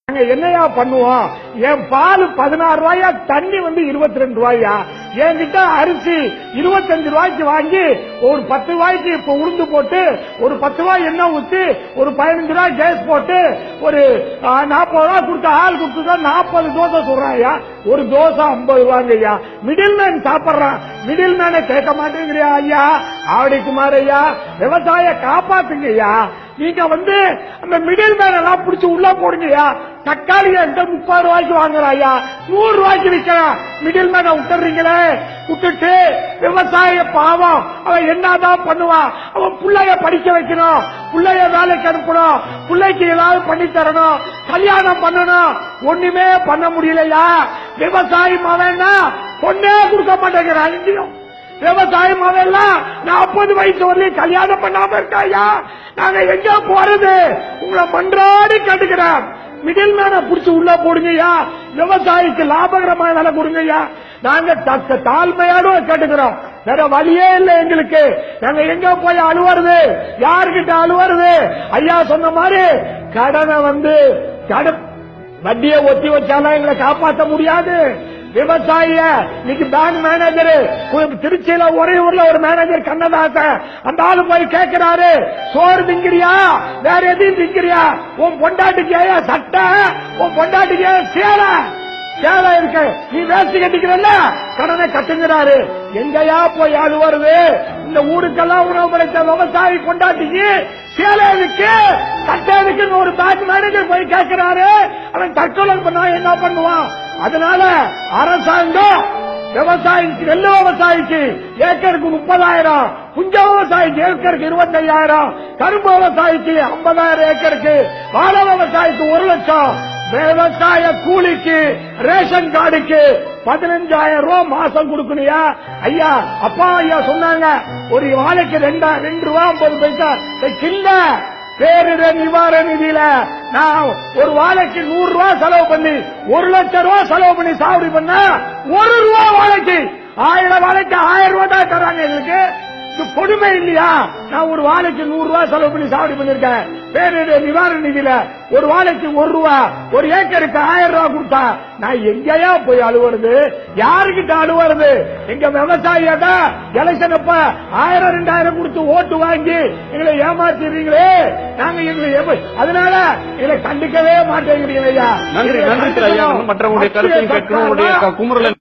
என்னையா பண்ணுவோம்? என் பால் 16 ரூபாயா, தண்ணி 22 ரூபாயா, என்கிட்ட அரிசி 25 ரூபாய்க்கு வாங்கி ஒரு 10 ரூபாய்க்கு இப்ப உளுந்து போட்டு ஒரு 10 ரூபாய் எண்ணெய் ஊத்தி ஒரு 15 ரூபாய் கேஸ் போட்டு ஒரு 40 ரூபாய் கொடுத்த ஆள் கொடுத்துதான் 40 தோசை சொல்றாயா. ஒரு தோசை 50 ரூபாய்ங்கய்யா. மிடில் மேன் சாப்பிடுறான். மிடில் மேனை கேட்க மாட்டேங்கிறியா ஐயா? ஆவடி குமார் ஐயா, விவசாய காப்பாத்துங்க ஐயா. நீங்க அந்த மிடில் மேன் எல்லாம் பிடிச்சு உள்ள போடுங்கய்யா. தக்காளி 30 ரூபாய்க்கு வாங்குறாயா, 100 ரூபாய்க்கு விற்கிறான். மிடில் மேனை விட்டுறீங்களே. விட்டுட்டு விவசாய பாவம் அவன் என்னதான் பண்ணுவான்? அவன் பிள்ளைய படிக்க வைக்கணும், பிள்ளைய வேலைக்கு அனுப்பணும், பிள்ளைக்கு ஏதாவது பண்ணி தரணும், கல்யாணம் பண்ணணும். ஒண்ணுமே பண்ண முடியலையா? விவசாயி மகன்னா பொண்ணே கொடுக்க மாட்டேங்கிறான். இங்கேயும் விவசாயம் அதெல்லாம் 40 வயசு வரலையும் கல்யாணம் பண்ணாம இருக்காயா. நாங்க எங்க போறது? உங்களை மன்றாடி கேட்டுக்கிறேன். மிடில் மேனை புடிச்சு உள்ள போடுங்கய்யா. விவசாயிக்கு லாபகரமான வேலை கொடுங்கய்யா. நாங்க தாழ்மையோட கேட்டுக்கிறோம். வேற வழியே இல்லை எங்களுக்கு. நாங்க எங்க போய் அழுவுறது? யாருகிட்ட அழுவுறது? ஐயா சொன்ன மாதிரி கடனை வட்டியை ஒத்தி வச்சாலும் எங்களை காப்பாற்ற முடியாது. விவசாயிய இன்னைக்கு பேங்க் மேனேஜர் திருச்சியில ஒரே ஊர்ல ஒரு மேனேஜர் கண்ணதாசன், அந்த ஆளு போய் கேட்கிறாரு, சோறு திங்கிறியா, வேற எதையும் திங்கிறியா? உன் பொண்டாட்டிக்கு சட்டை, உன் பொண்டாட்டிக்கு சேலை இருக்கு, நீ வேஸ்ட் கட்டிக்கிறல்ல, கடனை கட்டுங்கிறாரு. எங்கயா போய் அது வருது? இந்த ஊருக்கெல்லாம் உணவு படைத்த விவசாயி பொண்டாட்டிக்கு சேலை இருக்கு, சட்டை இருக்குன்னு ஒரு பேங்க் மேனேஜர் போய் கேட்கிறாரு. அவன் தற்கொலை பண்ணா என்ன பண்ணுவான்? அதனால அரசாங்கம் விவசாயிக்கு, நெல் விவசாயிக்கு ஏக்கருக்கு 30,000, புஞ்ச விவசாயிக்கு ஏக்கருக்கு 25,000, கரும்பு விவசாயிக்கு 50,000 ஏக்கருக்கு, வாழை விவசாயிக்கு 1 லட்சம், விவசாய கூலிக்கு ரேஷன் கார்டுக்கு 15,000 ரூபாய் மாசம் கொடுக்கணுயா. ஐயா அப்பா ஐயா சொன்னாங்க, ஒரு வாழைக்கு 2 ரூபாய் 50 பைசா இல்ல. பேரிடர் நிவாரண நிதியில நான் ஒரு வாழைக்கு 100 ரூபாய் செலவு பண்ணி 1 லட்சம் ரூபாய் செலவு பண்ணி சாகுபடி பண்ண 1 ரூபாய் வாழைக்கு 1000 வாழைக்கு 1000 ரூபாய் தான் தராங்க எங்களுக்கு. இது கொடுமை இல்லையா? நான் ஒரு வாழைக்கு 100 ரூபாய் செலவு பண்ணி சாகுபடி பண்ணிருக்கேன். பேரிடர் நிவாரண நிதியில ஒரு வாழைக்கு 1 ரூபாய், ஒரு ஏக்கருக்கு 1000 ரூபாய் கொடுத்தா நான் எங்கயா போய் அழுவுறது? யாருக்கிட்ட அழுவுறது? எங்க விவசாயியாட்ட எலெக்ஷன் அப்ப 1000 2000 கொடுத்து ஓட்டு வாங்கி எங்களை ஏமாத்திடுறீங்களே. நாங்க எங்களை அதனால எங்களை கண்டுக்கவே மாட்டேங்கிறீங்க ஐயா. நன்றி. மற்றவங்களுடைய கருத்தையும் கேட்கணும்.